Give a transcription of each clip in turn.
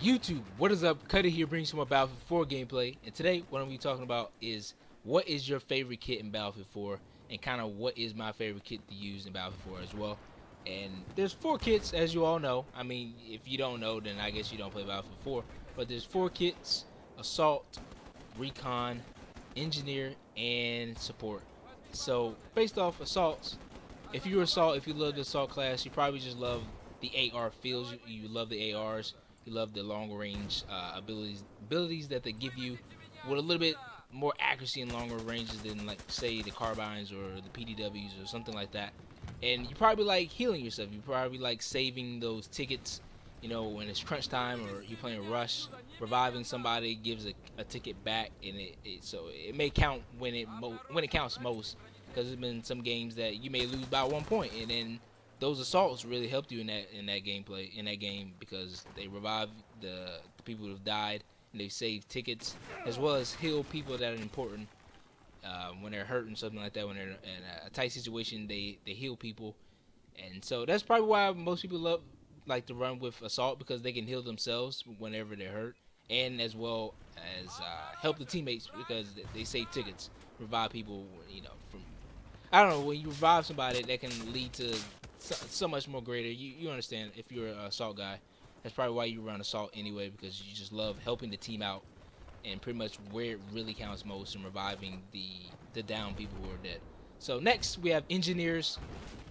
YouTube, what is up? Cutter here brings some more Battlefield 4 gameplay, and today what I'm going to be talking about is what is your favorite kit in Battlefield 4, and kind of what is my favorite kit to use in Battlefield 4 as well. And there's 4 kits, as you all know. I mean, if you don't know, then I guess you don't play Battlefield 4. But there's 4 kits: Assault, Recon, Engineer, and Support. So based off Assaults, if you're Assault, if you love the Assault class, you probably just love the AR feels. You love the ARs. You love the long range abilities that they give you with a little bit more accuracy and longer ranges than, like, say, the carbines or the PDWs or something like that. And you probably like healing yourself. You probably like saving those tickets, you know, when it's crunch time or you're playing Rush. Reviving somebody gives a ticket back, and so it may count when it counts most. Because there's been some games that you may lose by 1 point, and then those assaults really helped you in that game, because they revive the people who have died, and they save tickets as well as heal people that are important when they're hurt and something like that. When they're in a tight situation, they heal people, and so that's probably why most people like to run with assault, because they can heal themselves whenever they're hurt, and as well as help the teammates because they save tickets, revive people, you know, from, I don't know, when you revive somebody, that can lead to so much more greater. You understand, if you're an assault guy, that's probably why you run assault anyway, because you just love helping the team out, and pretty much where it really counts most in reviving the down people who are dead. So next we have engineers,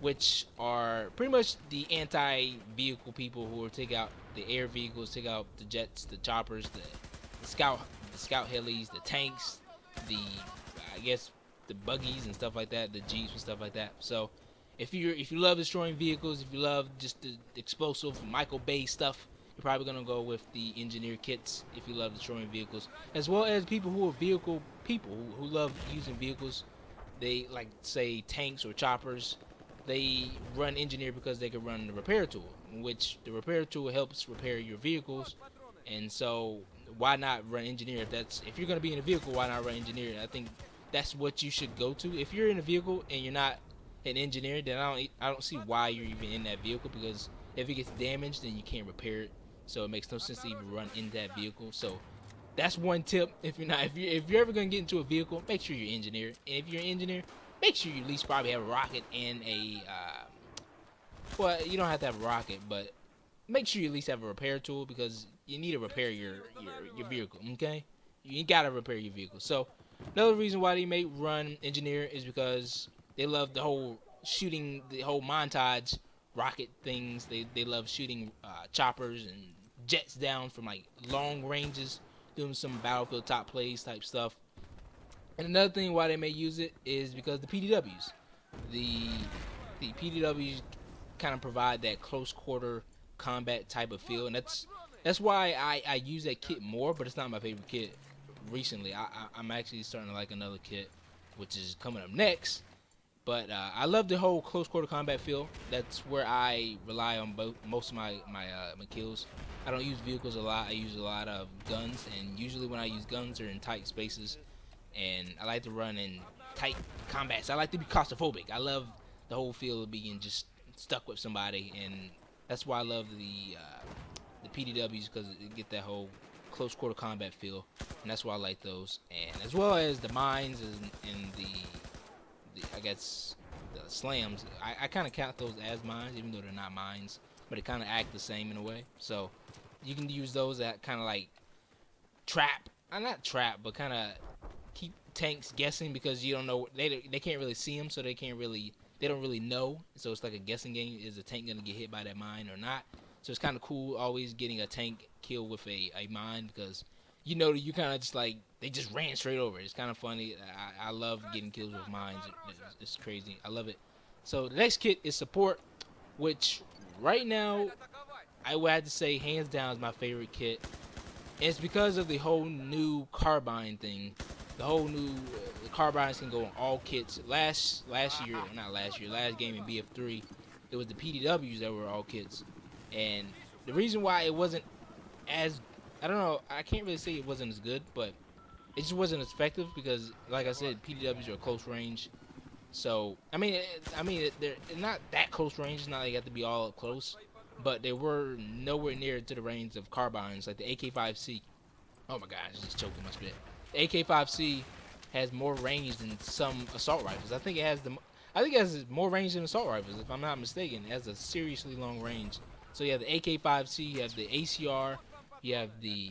which are pretty much the anti-vehicle people who will take out the air vehicles, take out the jets, the choppers, the scout helis, the tanks, the I guess the buggies and stuff like that, the jeeps and stuff like that. So if you love destroying vehicles, if you love just the explosive Michael Bay stuff, you're probably gonna go with the engineer kits. If you love destroying vehicles, as well as people who are vehicle people who love using vehicles, they like, say, tanks or choppers. They run engineer because they can run the repair tool, which the repair tool helps repair your vehicles. And so why not run engineer? If you're gonna be in a vehicle, why not run engineer? I think that's what you should go to. If you're in a vehicle and you're not an engineer, then I don't see why you're even in that vehicle, because if it gets damaged, then you can't repair it. So it makes no sense to even run in that vehicle. So that's one tip. If you're ever gonna get into a vehicle, make sure you're an engineer. And if you're an engineer, make sure you at least probably have a rocket and a well, you don't have to have a rocket, but make sure you at least have a repair tool, because you need to repair your vehicle. Okay, you gotta repair your vehicle. So another reason why they may run engineer is because they love the whole shooting, the whole montage rocket things. They love shooting choppers and jets down from, like, long ranges, doing some battlefield top plays type stuff. And another thing why they may use it is because the PDWs, the PDWs kind of provide that close quarter combat type of feel, and that's why I use that kit more. But it's not my favorite kit recently. I'm actually starting to like another kit, which is coming up next. But I love the whole close quarter combat feel. That's where I rely on most of my kills. I don't use vehicles a lot. I use a lot of guns, and usually when I use guns, they're in tight spaces. And I like to run in tight combats. I like to be claustrophobic. I love the whole feel of being just stuck with somebody, and that's why I love the PDWs, because it get that whole close quarter combat feel, and that's why I like those. And as well as the mines and the I guess the slams. I kind of count those as mines, even though they're not mines, but they kind of act the same in a way. So you can use those that kind of like trap, not trap, but kind of keep tanks guessing, because you don't know, they can't really see them, so they don't really know. So it's like a guessing game. Is a tank gonna get hit by that mine or not? So it's kind of cool always getting a tank kill with a mine, because you know that you kind of just like, they just ran straight over it. It's kind of funny. I love getting kills with mines. It's crazy. I love it. So the next kit is support, which right now I would have to say hands down is my favorite kit. And it's because of the whole new carbine thing. The whole new the carbines can go on all kits. Last game in BF4, it was the PDWs that were all kits. And the reason why it wasn't as, I don't know, I can't really say it wasn't as good, but it just wasn't as effective, because, like I said, PDWs are close range. So I mean they're not that close range. It's not like you have to be all up close, but they were nowhere near to the range of carbines like the AK-5C. Oh my gosh, just choking my spit. The AK-5C has more range than some assault rifles. I think it has more range than assault rifles, if I'm not mistaken. It has a seriously long range. So you have the AK-5C, you have the ACR, you have the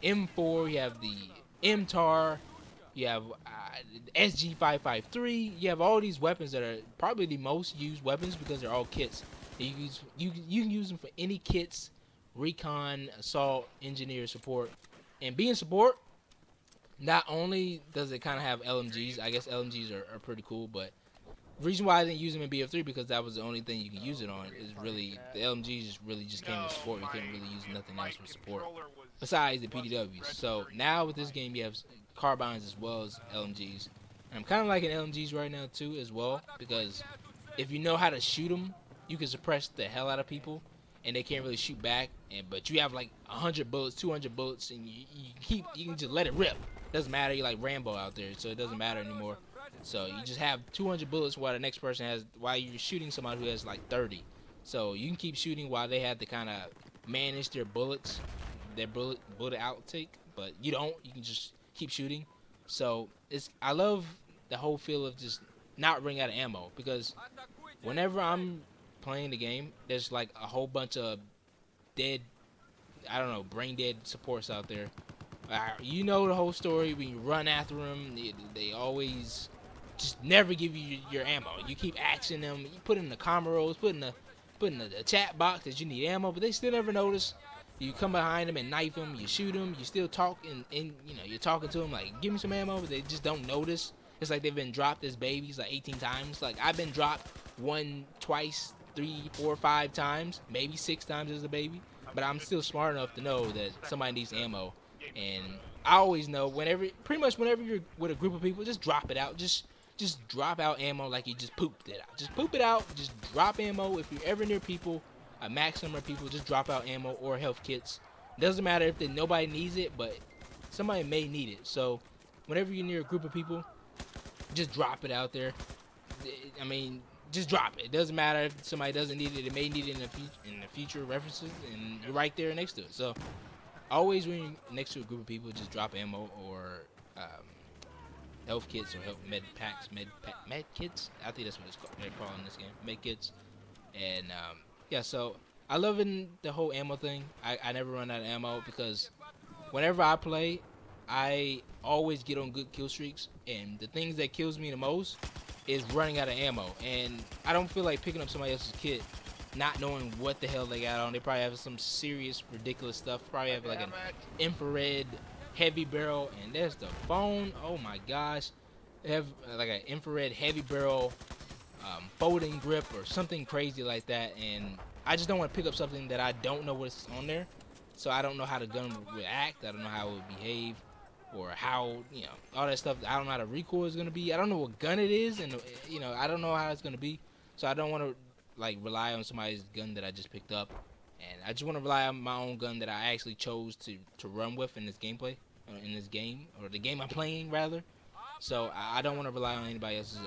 M4, you have the MTAR, you have SG553. You have all these weapons that are probably the most used weapons because they're all kits. You can use them for any kits, recon, assault, engineer, support. And being support, not only does it kind of have LMGs, I guess LMGs are pretty cool, but the reason why I didn't use them in BF3 because that was the only thing you can use it on. Is really the LMGs just came with support. You couldn't really use nothing else for support besides the PDWs. So now with this game, you have carbines as well as LMGs. And I'm kind of liking LMGs right now too as well because if you know how to shoot them, you can suppress the hell out of people, and they can't really shoot back. But you have like 100 bullets, 200 bullets, and you can just let it rip. Doesn't matter. You're like Rambo out there, so it doesn't matter anymore. So you just have 200 bullets while the next person has, while you're shooting somebody who has like 30. So you can keep shooting while they have to kind of manage their bullets, their bullet outtake. But you don't. You can just keep shooting. So I love the whole feel of just not running out of ammo because whenever I'm playing the game, there's like a whole bunch of dead, I don't know, brain dead supports out there. You know the whole story. When you run after them, they always just never give you your ammo. You keep asking them. You put in the comment rolls, put in the chat box that you need ammo, but they still never notice. You come behind them and knife them. You shoot them. You still talk and you know you're talking to them like, give me some ammo, but they just don't notice. It's like they've been dropped as babies like 18 times. Like I've been dropped 1, twice, 3, 4, 5 times, maybe 6 times as a baby, but I'm still smart enough to know that somebody needs ammo. And I always know pretty much whenever you're with a group of people, just drop it out. Just drop out ammo like you just pooped it out. Just poop it out. Just drop ammo. If you're ever near people, a max number of people, just drop out ammo or health kits. Doesn't matter if nobody needs it, but somebody may need it. So whenever you're near a group of people, just drop it out there. I mean, just drop it. It doesn't matter if somebody doesn't need it. It may need it in the future references, and you're right there next to it. So always when you're next to a group of people, just drop ammo or health kits or med packs, med kits. I think that's what they're calling this game, med kits. And yeah, so I love the whole ammo thing. I never run out of ammo because whenever I play, I always get on good kill streaks. And the things that kills me the most is running out of ammo. And I don't feel like picking up somebody else's kit not knowing what the hell they got on. They probably have some serious, ridiculous stuff. Probably have like an infrared heavy barrel, and there's the phone. Oh my gosh, they have like an infrared heavy barrel folding grip or something crazy like that. And I just don't want to pick up something that I don't know what's on there. So I don't know how the gun would act. I don't know how it would behave, or how, you know, all that stuff. I don't know how the recoil is gonna be. I don't know what gun it is, and you know, I don't know how it's gonna be. So I don't want to like rely on somebody's gun that I just picked up, and I just want to rely on my own gun that I actually chose to run with in this gameplay, in this game, or the game I'm playing rather. So I don't want to rely on anybody else's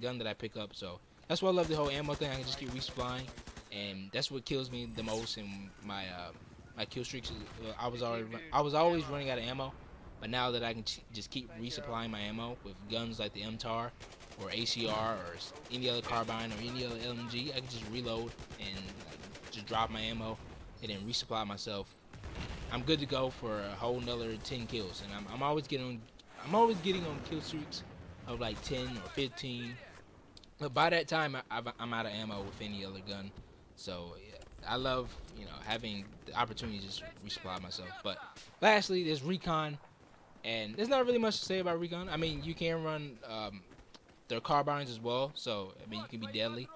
gun that I pick up. So that's why I love the whole ammo thing. I can just keep resupplying, and that's what kills me the most in my my kill streaks. I was always running out of ammo, but now that I can just keep resupplying my ammo with guns like the MTAR or ACR or any other carbine or any other LMG, I can just reload and just drop my ammo and then resupply myself. I'm good to go for a whole nother 10 kills, and I'm always getting on kill streaks of like 10 or 15. But by that time, I'm out of ammo with any other gun. So yeah, I love, you know, having the opportunity to just resupply myself. But lastly, there's Recon, and there's not really much to say about Recon. I mean, you can run their carbines as well, so I mean you can be deadly.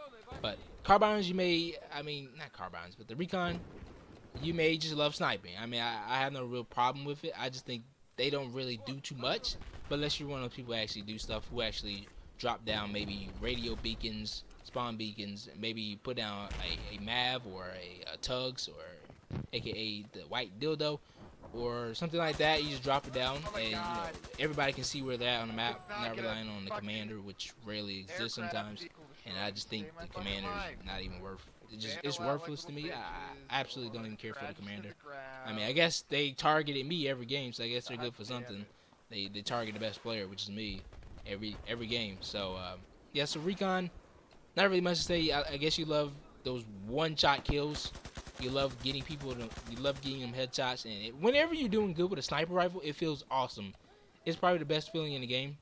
But carbines, you may, I mean not carbines, but the Recon, you may just love sniping. I mean, I have no real problem with it. I just think they don't really do too much. But unless you're one of those people who actually do stuff, who actually drop down maybe radio beacons, spawn beacons, maybe put down a MAV or a tugs, or aka the white dildo, or something like that. You just drop it down, and you know, everybody can see where they're at on the map, not relying on the commander, which rarely exists sometimes. And I just think the commander is not even worth it's worthless to me. I absolutely don't even care for the commander. I mean, I guess they targeted me every game, so I guess they're good for something. They target the best player, which is me, every game. So yeah, so Recon, not really much to say. I guess you love those one-shot kills. You love getting people to, you love getting them headshots, and whenever you're doing good with a sniper rifle, it feels awesome. It's probably the best feeling in the game,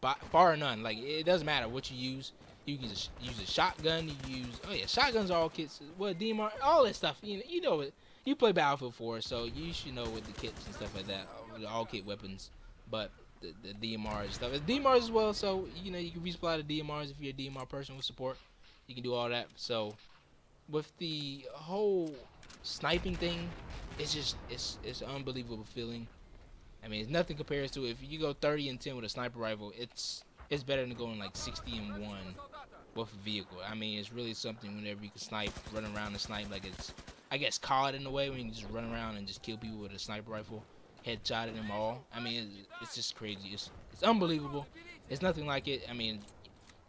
by far or none. Like, it doesn't matter what you use. You can just use a shotgun. You use, oh yeah, shotguns are all kits. Well, DMR, all that stuff. You know it. You play Battlefield 4, so you should know with the kits and stuff like that, the all kit weapons. But the DMR and stuff, it's DMRs as well. So you know you can resupply the DMRs if you're a DMR person with support. You can do all that. So with the whole sniping thing, it's just it's an unbelievable feeling. I mean, it's nothing compares to if you go 30 and 10 with a sniper rifle. It's better than going like 60 and 1 with a vehicle. I mean, it's really something whenever you can snipe, run around and snipe. Like, it's, I guess, COD in a way when you just run around and just kill people with a sniper rifle, headshotting them all. I mean, it's just crazy. It's unbelievable. It's nothing like it. I mean,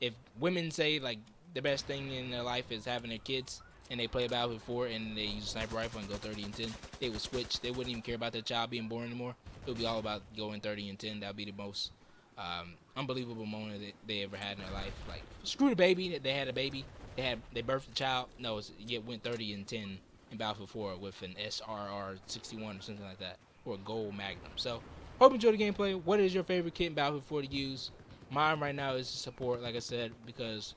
if women say like the best thing in their life is having their kids, and they play Battlefield 4 and they use a sniper rifle and go 30 and 10, they would switch. They wouldn't even care about their child being born anymore. It would be all about going 30 and 10. That would be the most unbelievable moment that they ever had in their life. Like, screw the baby that they had a baby. They birthed a child. No, it went 30 and 10 in Battlefield 4 with an SRR 61 or something like that, or a gold Magnum. So, hope you enjoy the gameplay. What is your favorite kit in Battlefield 4 to use? Mine right now is support, like I said, because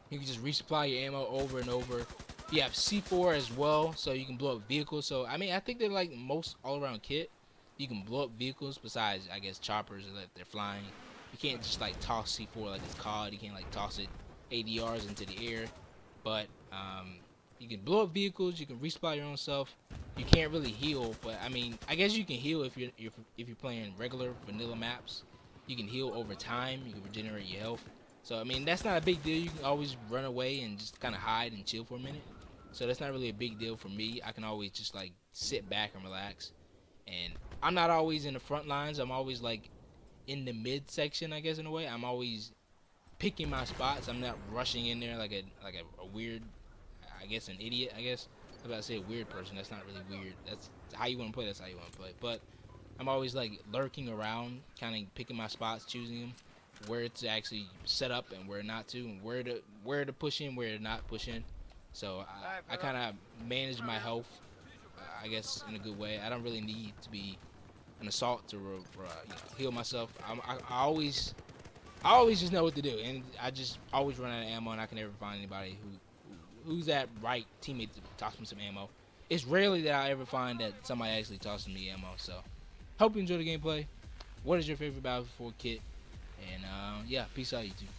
you can just resupply your ammo over and over. You have C4 as well, so you can blow up vehicles. So, I mean, I think they're like most all-around kit. You can blow up vehicles besides, I guess, choppers that they're flying. You can't just, like, toss C4 like it's COD. You can't, like, toss it ADRs into the air. But you can blow up vehicles. You can resupply your own self. You can't really heal, but, I mean, I guess you can heal if you're playing regular vanilla maps. You can heal over time. You can regenerate your health. So, I mean, that's not a big deal. You can always run away and just kind of hide and chill for a minute. So, that's not really a big deal for me. I can always just, like, sit back and relax. And I'm not always in the front lines. I'm always, like, in the mid section, I guess, in a way. I'm always picking my spots. I'm not rushing in there like a weird, I guess, an idiot, I guess. I was about to say a weird person. That's not really weird. That's how you want to play. That's how you want to play. But I'm always, like, lurking around, kind of picking my spots, choosing them, where to actually set up and where not to, and where to push in, where to not push in. So I kind of manage my health, I guess, in a good way. I don't really need to be an assault to heal myself. I always just know what to do, and I just always run out of ammo, and I can never find anybody who's that right teammate to toss me some ammo. It's rarely that I ever find that somebody actually tosses me ammo. So hope you enjoy the gameplay. What is your favorite Battlefield 4 kit? And yeah, peace out, YouTube.